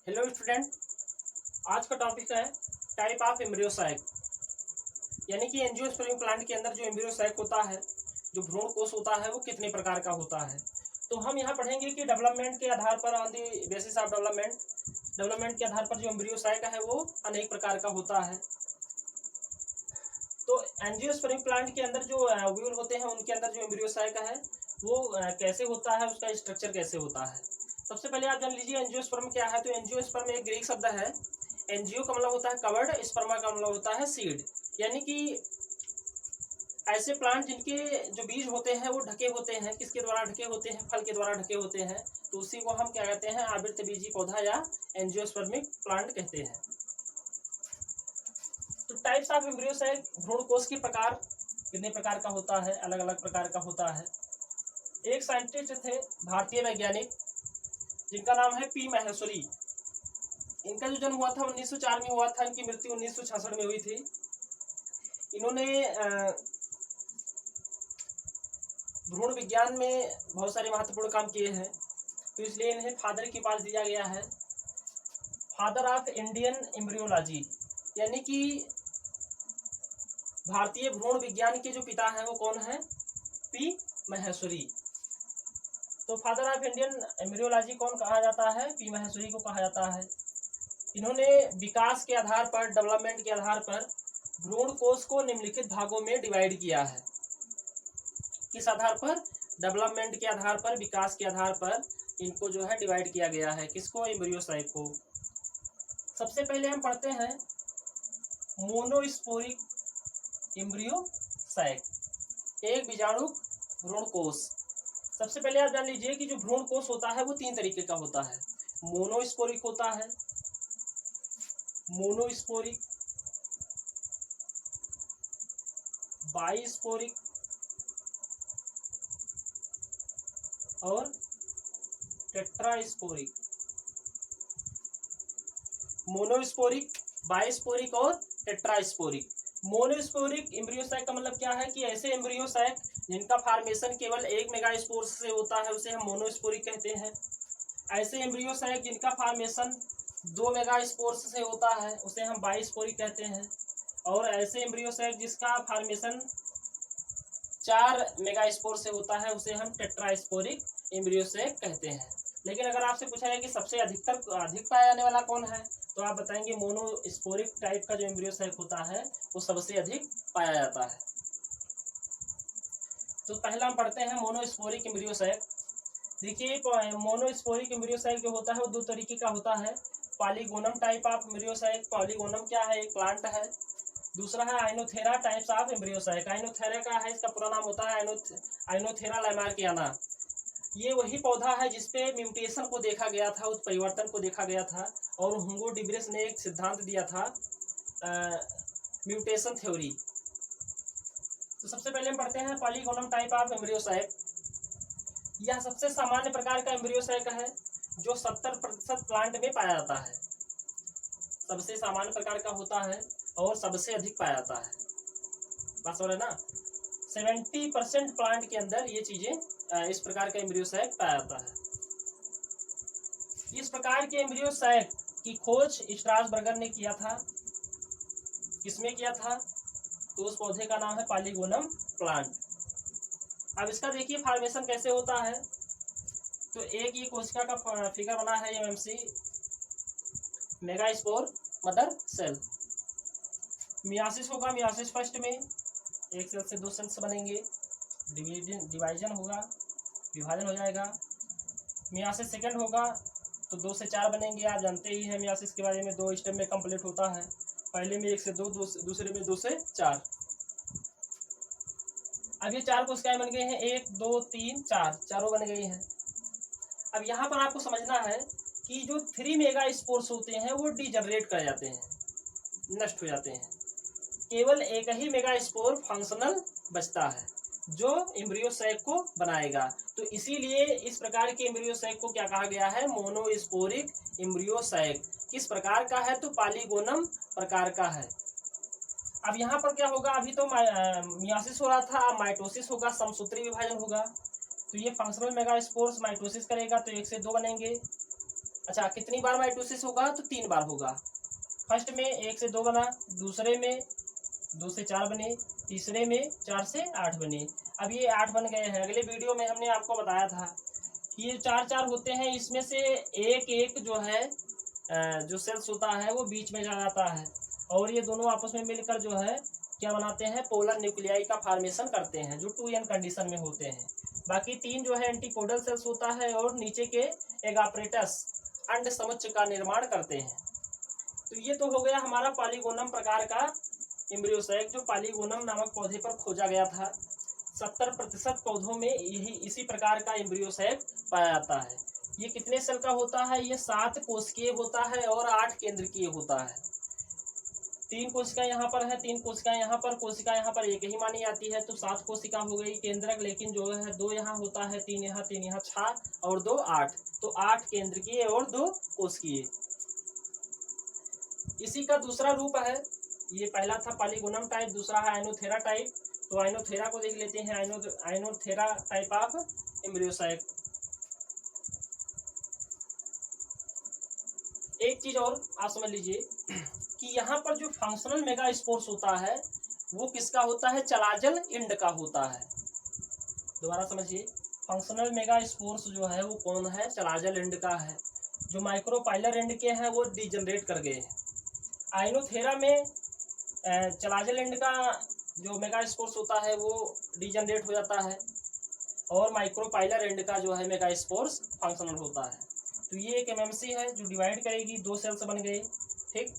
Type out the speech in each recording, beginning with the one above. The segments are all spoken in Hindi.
Hello student. आज का टॉपिक है टाइप ऑफ एम्ब्रियो सैक, यानी कि एंजियोस्पर्म प्लांट के अंदर जो एम्ब्रियो सैक होता है, जो भ्रूण कोष होता है, वो कितने प्रकार का होता है। तो हम यहाँ पढ़ेंगे कि डेवलपमेंट के आधार पर, on the basis of development के आधार पर जो एम्ब्रियो सैक है वो अनेक प्रकार का होता है। तो एंजियोस्पर्म प्लांट के अंदर जो ओव्यूल होते हैं, उनके अंदर जो एम्ब्रियो सैक है वो कैसे होता है, उसका स्ट्रक्चर कैसे होता है। सबसे पहले आप जान लीजिए एंजियोस्पर्म क्या है। तो एंजियोस्पर्म एक ग्रीक शब्द है। एनजीओ का मतलब होता है कवर्ड, स्पर्मा का मतलब होता है सीड, यानी कि ऐसे प्लांट जिनके जो बीज होते हैं वो ढके होते हैं। किसके द्वारा ढके होते हैं? फल के द्वारा ढके होते हैं। तो उसी को हम क्या कहते हैं? आवृतबीजी पौधा या एंजियोस्पर्मिक प्लांट कहते हैं। तो टाइप्स ऑफ एम्ब्रियो सैक, भ्रूण कोष के प्रकार कितने प्रकार का होता है? अलग अलग प्रकार का होता है। एक साइंटिस्ट थे, भारतीय वैज्ञानिक, जिनका नाम है पी माहेश्वरी। इनका जो जन्म हुआ था 1904 में हुआ था। इनकी मृत्यु 1966 में हुई थी। इन्होंने भ्रूण विज्ञान में बहुत सारे महत्वपूर्ण काम किए हैं, तो इसलिए इन्हें फादर की उपाधि दिया गया है, फादर ऑफ इंडियन एम्ब्रियोलॉजी, यानी कि भारतीय भ्रूण विज्ञान के जो पिता हैं वो कौन है? पी माहेश्वरी। तो फादर ऑफ इंडियन एम्ब्रियोलॉजी कौन कहा जाता है? पी माहेश्वरी को कहा जाता है। इन्होंने विकास के आधार पर, डेवलपमेंट के आधार पर भ्रूण कोष को निम्नलिखित भागों में डिवाइड किया है। किस आधार पर? डेवलपमेंट के आधार पर, विकास के आधार पर इनको जो है डिवाइड किया गया है। किसको? एम्ब्रियो सैक को। सबसे पहले हम पढ़ते हैं मोनोस्पोरिक एम्ब्रियो सैक, एक बीजाणु भ्रूण कोष। सबसे पहले आप जान लीजिए कि जो भ्रूण कोष होता है वो तीन तरीके का होता है। मोनोस्पोरिक होता है, मोनोस्पोरिक, बाइस्पोरिक और टेट्रास्पोरिक। मोनोस्पोरिक, बाइस्पोरिक और टेट्रास्पोरिक। मोनोस्पोरिक एम्ब्रियो सैक का मतलब क्या है कि ऐसे एम्ब्रियो सैक जिनका फॉर्मेशन केवल एक मेगास्पोर से होता है उसे हम मोनोस्पोरिक कहते हैं। ऐसे एम्ब्रियो सैक जिनका फॉर्मेशन 2 मेगास्पोर से होता है उसे हम बाइस्पोरिक कहते हैं। और ऐसे एम्ब्रियो सैक जिसका फॉर्मेशन 4 मेगास्पोर से होता है उसे हम टेट्रास्पोरिक एम्ब्रियो सैक कहते हैं। लेकिन अगर आपसे पूछा जाए कि सबसे अधिक पाया जाने वाला कौन है, तो आप बताएंगे मोनोस्पोरिक टाइप का जो एम्ब्रियो सैक होता है वो सबसे अधिक पाया जाता है। तो पहला हम पढ़ते हैं मोनोस्पोरिक एम्ब्रियो सैक। देखिए, मोनोस्पोरिक एम्ब्रियो सैक जो होता है वो दो तरीके का होता है। Polygonum type of embryo sac. Polygonum क्या है? एक प्लांट है। दूसरा है oenothera types of embryo sac. Oenothera का है, इसका पूरा नाम होता है आइनोथेरा लैमार्कियाना। ये वही पौधा है जिसपे म्यूटेशन को देखा गया था, उस परिवर्तन को देखा गया था, और हुंगो डिब्रेस ने एक सिद्धांत दिया था, म्यूटेशन थ्योरी। तो सबसे पहले हम पढ़ते हैं polygonum type of embryo sac. यह सबसे सामान्य प्रकार का एम्ब्रियो सैक है जो 70% प्लांट में पाया जाता है। सबसे सामान्य प्रकार का होता है और सबसे अधिक पाया जाता है। बात हो रहा है ना? 70% प्लांट के अंदर ये चीजें, इस प्रकार का एम्ब्रियो सैक पाया जाता है। इस प्रकार के एम्ब्रियो सैक की खोज स्ट्रासबर्गर ने किया था। किसमें किया था? तो उस पौधे का नाम है पॉलीगोनम प्लांट। अब इसका देखिए फॉर्मेशन कैसे होता है। तो एक ये कोशिका का फिगर बना है, MMC, megaspore mother cell. Meiosis होगा, मियासिस फर्स्ट में एक सेल से दो सेल्स बनेंगे, डिवाइजन होगा, विभाजन हो जाएगा। मियासिस सेकंड होगा तो 2 से 4 बनेंगे। आप जानते ही हैं मियासिस के बारे में, 2 स्टेप में कंप्लीट होता है। पहले में 1 से 2, दूसरे में 2 से 4। अब ये 4 कोशिकाएं बन गई हैं, 1 2 3 4, चारों बन गई हैं। अब यहाँ पर आपको समझना है कि जो 3 मेगा स्पोर्स होते हैं वो डिजनरेट कर जाते हैं, नष्ट हो जाते हैं। केवल एक ही मेगा स्पोर फंक्शनल बचता है जो एम्ब्रियो सैक को बनाएगा। तो इसीलिए इस प्रकार के एम्ब्रियो सैक को क्या कहा गया है? Monosporic embryo sac. किस प्रकार का है? तो पॉलीगोनम प्रकार का है। अब यहाँ पर क्या होगा? अभी तो मियासिस हो रहा था, अब माइटोसिस होगा, समसूत्री विभाजन होगा। तो ये फंक्शनल मेगास्पोर्स माइटोसिस करेगा तो 1 से 2 बनेंगे, अच्छा, कितनी बार माइटोसिस होगा? तो 3 बार होगा। फर्स्ट में 1 से 2 बना, दूसरे में 2 से 4 बने, तीसरे में 4 से 8 बने। अब ये 8 बन गए हैं। अगले वीडियो में हमने आपको बताया था कि ये 4-4 होते हैं, इसमें से एक एक जो है जो सेल्स होता है वो बीच में जा जाता है और ये दोनों आपस में मिलकर जो है क्या बनाते हैं? पोलर न्यूक्लियाई का फॉर्मेशन करते हैं, जो 2n कंडीशन में होते हैं। बाकी 3 जो है एंटीपोडल सेल्स होता है और नीचे के एगापरेटस अंड समुच्च का निर्माण करते हैं। तो ये तो हो गया हमारा पॉलीगोनम प्रकार का एम्ब्रियोसैक, जो पॉलीगोनम नामक पौधे पर खोजा गया था। 70% पौधों में यही इसी प्रकार का एम्ब्रियोसैक पाया जाता है। ये कितने सेल का होता है? ये 7 कोशिकीय होता है और 8 केंद्रकीय होता है। 3 कोशिका यहाँ पर है, 3 कोशिका यहाँ पर, कोशिका यहाँ पर एक ही मानी जाती है, तो 7 कोशिका हो गई केंद्रक। लेकिन जो है 2 यहाँ होता है, 3 यहाँ, 3 यहाँ, 6 और 2 8, तो 8 केंद्रकीय और 2 कोशिकीय। इसी का दूसरा रूप है, ये पहला था पॉलीगोनम टाइप, दूसरा है आइनोथेरा टाइप। तो आइनोथेरा को देख लेते हैं। आइनोथेरा टाइप ऑफ एम्ब्रियोसैक। एक चीज और आप समझ लीजिए कि यहाँ पर जो फंक्शनल मेगास्पोर्स होता है वो किसका होता है? चलाजल इंड का होता है। दोबारा समझिए, फंक्शनल मेगास्पोर्स जो है वो कौन है? चलाजल इंड का है। जो माइक्रोपाइलर इंड के हैं वो डिजनरेट कर गए हैं। आइनोथेरा में चलाजल इंड का जो मेगास्पोर्स होता है वो डिजनरेट हो जाता है और माइक्रोपाइलर एंड का जो है मेगास्पोर्स फंक्शनल होता है। तो ये एक एमएमसी है जो डिवाइड करेगी, 2 सेल्स बन गए। ठीक,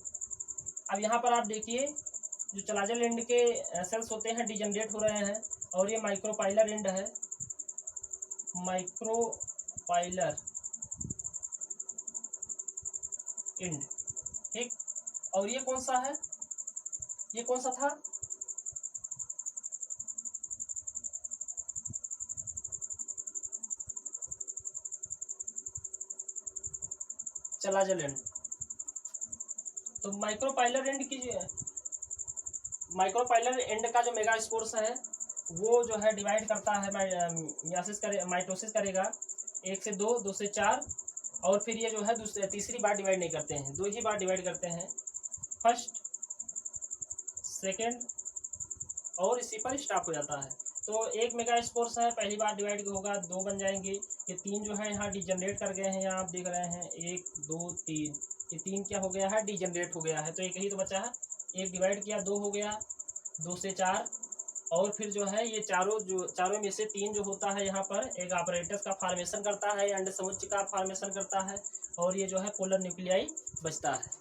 अब यहाँ पर आप देखिए जो चलाजल एंड के सेल्स होते हैं डिजनरेट हो रहे हैं और ये माइक्रोपाइलर एंड है, माइक्रोपाइलर एंड। ठीक, और ये कौन सा है? ये कौन सा था? Chalazal end. तो माइक्रोपाइलर एंड का जो मेगास्पोर्स है वो जो है डिवाइड करता है, माइटोसिस करेगा 1 से 2, 2 से 4 और फिर ये जो है तीसरी बार डिवाइड नहीं करते हैं, 2 ही बार डिवाइड करते हैं, फर्स्ट, सेकेंड और इसी पर स्टॉप हो जाता है। तो 1 मेगास्पोर्स है, पहली बार डिवाइड होगा, 2 बन जाएंगे। ये 3 जो है यहाँ डिजनरेट कर गए हैं, यहाँ आप देख रहे हैं 1 2 3, ये 3 क्या हो गया है? डिजनरेट हो गया है। तो एक ही तो बचा है, 1 डिवाइड किया 2 हो गया, 2 से 4 और फिर जो है ये चारों में से 3 जो होता है यहाँ पर एक ऑपरेटस का फॉर्मेशन करता है, अंड समुच्च का फॉर्मेशन करता है और ये जो है पोलर न्यूक्लियाई बचता है।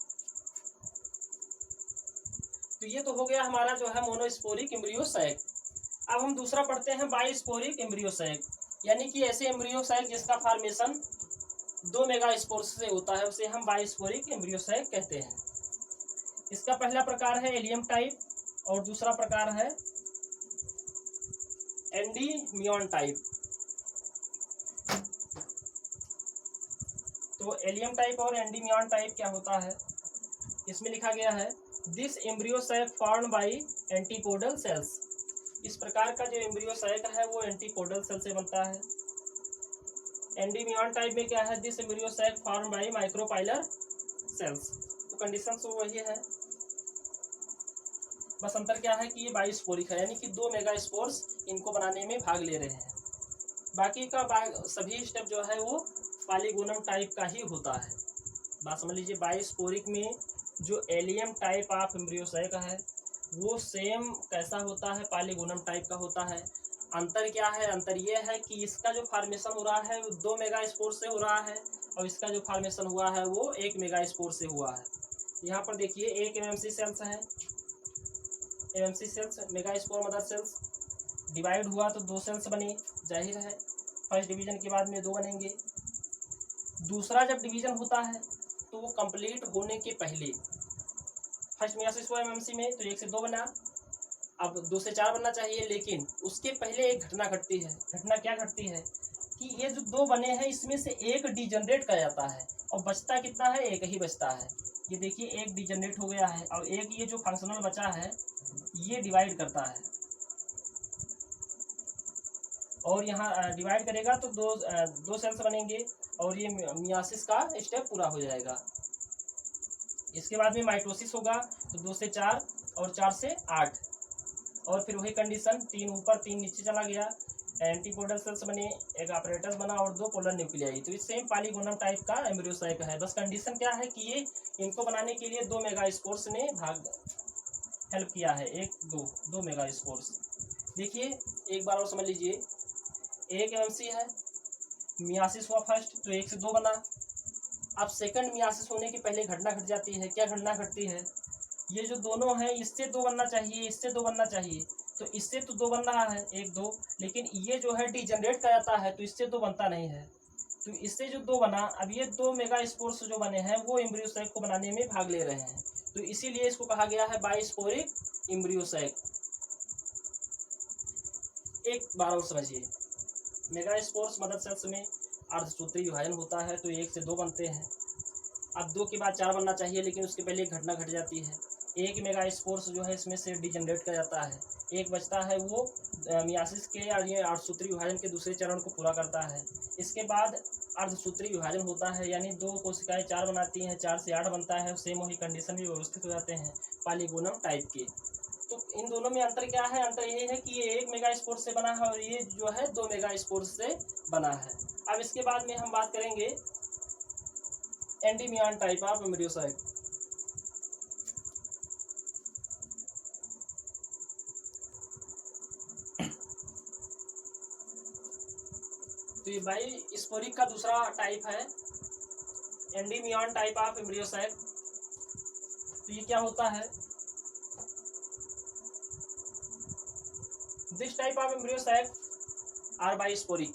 तो ये तो हो गया हमारा जो है मोनोस्पोरिक एम्ब्रियोसैक। अब हम दूसरा पढ़ते हैं बाइस्पोरिक एम्ब्रियोसैक, यानी कि ऐसे एम्ब्रियोसैक जिसका फॉर्मेशन 2 मेगास्पोर्स से होता है उसे हम बाइस्पोरिक एम्ब्रियोसैक कहते हैं। इसका पहला प्रकार है एलियम टाइप और दूसरा प्रकार है एंडीमियन टाइप। तो एलियम टाइप और एंडीमियन टाइप क्या होता है? इसमें लिखा गया है this embryo sac formed bye antipodal cells. इस प्रकार का जो एम्ब्रियोसैक है वो एंटीपोडल सेल से बनता है। एंडीमियन टाइप में क्या है? This embryo sac formed by micropylar cells. तो कंडीशन तो वही है, बस अंतर क्या है कि ये बाइस्पोरिक है, यानी कि 2 मेगास्पोर्स इनको बनाने में भाग ले रहे हैं। बाकी का सभी स्टेप जो है वो पॉलीगोनम टाइप का ही होता है। बात समझ लीजिए, बाइस्पोरिक में जो एलियम टाइप ऑफ एम्ब्रियोसैक है वो सेम कैसा होता है? पॉलीगोनम टाइप का होता है। अंतर क्या है? अंतर ये है कि इसका जो फॉर्मेशन हो रहा है वो 2 मेगास्पोर से हो रहा है और इसका जो फॉर्मेशन हुआ है वो 1 मेगास्पोर से हुआ है। यहाँ पर देखिए 1 एमएमसी सेल्स है, MMC cells, megaspore mother cells, divide हुआ तो 2 सेल्स बने, जाहिर है फर्स्ट डिवीजन के बाद में 2 बनेंगे। दूसरा जब डिवीजन होता है तो वो कंप्लीट होने के पहले, फर्स्ट मेगासिस हुआ एमएमसी में तो 1 से 2 बना, अब 2 से 4 बनना चाहिए, लेकिन उसके पहले एक घटना घटती है। घटना क्या घटती है कि ये जो 2 बने हैं इसमें से एक डिजनरेट कर जाता है और बचता कितना है? एक ही बचता है। ये देखिए एक डिजनरेट हो गया है और एक ये जो फंक्शनल बचा है ये डिवाइड करता है और यहाँ डिवाइड करेगा तो दो सेल्स बनेंगे और ये मियासिस का स्टेप पूरा हो जाएगा। इसके बाद में माइटोसिस होगा तो 2 से 4 और 4 से 8 और फिर वही कंडीशन, 3 ऊपर 3 नीचे चला गया, एंटीपोडल सेल्स बने, एक apparatus बना और 2 पोलर न्यूक्लियाई। तो इस सेम पॉलीगोनम टाइप का एम्ब्रियोसाइक है। बस कंडीशन क्या है कि ये इनको बनाने के लिए 2 मेगास्पोर्स ने हेल्प किया है, 2 मेगास्पोर्स। देखिए एक बार और समझ लीजिए, 1 एमएमसी है, मियासिस हुआ फर्स्ट तो 1 से 2 बना। अब सेकंड मियासिस होने के पहले घटना घट जाती है। क्या घटना घटती है? ये जो दोनों हैं इससे 2 बनना चाहिए, इससे 2 बनना चाहिए, तो इससे तो 2 बन रहा है 1 2, लेकिन ये जो है डीजनरेट कर जाता है तो इससे 2 बनता नहीं है। तो इससे जो 2 बना, अब ये 2 मेगास्पोर्स जो बने हैं वो एम्ब्रियोसाइक को बनाने में भाग ले रहे हैं, तो इसीलिए इसको कहा गया है बाइस्पोरिक एम्ब्रियोसाइक। एक बार और समझिए, मेगास्पोर्स मदर सेल्स में अर्धसूत्री विभाजन होता है तो 1 से 2 बनते हैं। अब 2 के बाद 4 बनना चाहिए, लेकिन उसके पहले एक घटना घट जाती है, 1 मेगास्पोर्स जो है इसमें से डीजनरेट कर जाता है, 1 बचता है, वो मियासिस के और ये अर्धसूत्री विभाजन के दूसरे चरण को पूरा करता है। इसके बाद अर्धसूत्री विभाजन होता है, यानी 2 कोशिकाएं 4 बनाती हैं, 4 से 8 बनता है, सेम वही कंडीशन भी व्यवस्थित हो जाते हैं पॉलीगोनम टाइप के। तो इन दोनों में अंतर क्या है? अंतर ये है कि ये 1 मेगास्पोर्स से बना है और ये जो है 2 मेगास्पोर्स से बना है। अब इसके बाद में हम बात करेंगे एंडीमियन टाइप ऑफ एम्ब्रियोसाइक। तो ये बाइस्पोरिक का दूसरा टाइप है, एंडीमियन टाइप ऑफ एम्ब्रियोसाइक। तो ये क्या होता है? This type of embryo sac are bisporic.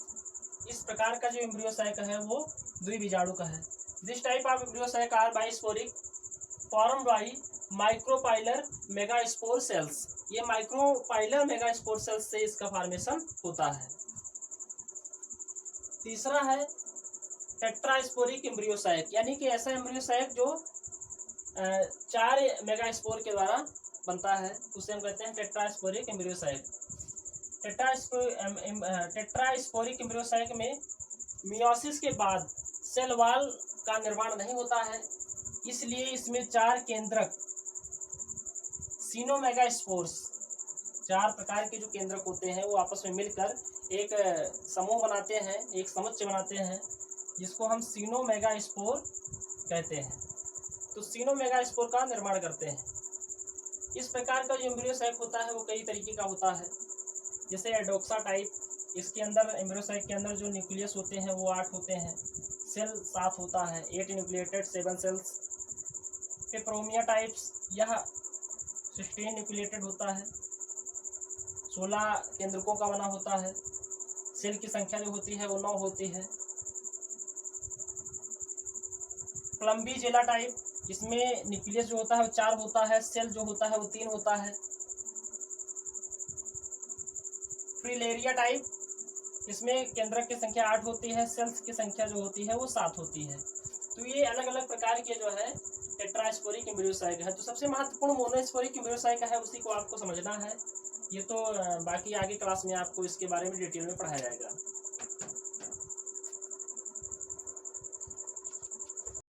इस प्रकार का जो एम्ब्रियोसाइक है वो द्विबीजाणु का है। This type of embryo sac are bisporic form by micropylar megaspore cells. ये माइक्रोपाइलर मेगास्पोर सेल्स से इसका फॉर्मेशन होता है। तीसरा है टेट्रास्पोरिक एम्ब्रियोसाइक, यानी कि ऐसा एम्ब्रियोसाइक जो 4 मेगास्पोर के द्वारा बनता है, उसे हम कहते हैं टेट्रास्पोरिक एम्ब्रियोसाइक। टेट्रास्पोरिक एम्ब्रियोसाइक में मियोसिस के बाद सेल वॉल का निर्माण नहीं होता है, इसलिए इसमें 4 केंद्रक सिनोमेगास्पोर्स, 4 प्रकार के जो केंद्रक होते हैं वो आपस में मिलकर एक समूह बनाते हैं, एक समुच्चय बनाते हैं, जिसको हम सिनोमेगास्पोर कहते हैं। तो सिनोमेगास्पोर का निर्माण करते हैं। इस प्रकार का जो एम्ब्रियोसाइक होता है वो कई तरीके का होता है, जैसे एडोक्सा टाइप। इसके अंदर एम्ब्रियोसाइक के अंदर जो न्यूक्लियस होते हैं वो 8 होते हैं, सेल 7 होता है, 8 न्यूक्लिएटेड 7 सेल्स। पेपरोमिया टाइप्स, यह 16 न्यूक्लिएटेड होता है, 16 केंद्रकों का बना होता है, सेल की संख्या जो होती है वो 9 होती है। प्लम्बीजेला टाइप, इसमें न्यूक्लियस जो होता है वो 4 होता है, सेल जो होता है वो 3 होता है। फ्रिलेरिया टाइप, इसमें केंद्रक की संख्या 8 होती है, सेल्स की संख्या जो होती है वो 7 होती है। तो ये अलग अलग प्रकार के जो है टेट्रास्पोरिक एम्ब्रियोसाइक है। तो सबसे महत्वपूर्ण मोनोस्पोरिक एम्ब्रियोसाइक है, उसी को आपको समझना है। ये तो बाकी आगे क्लास में आपको इसके बारे में डिटेल में पढ़ाया जाएगा।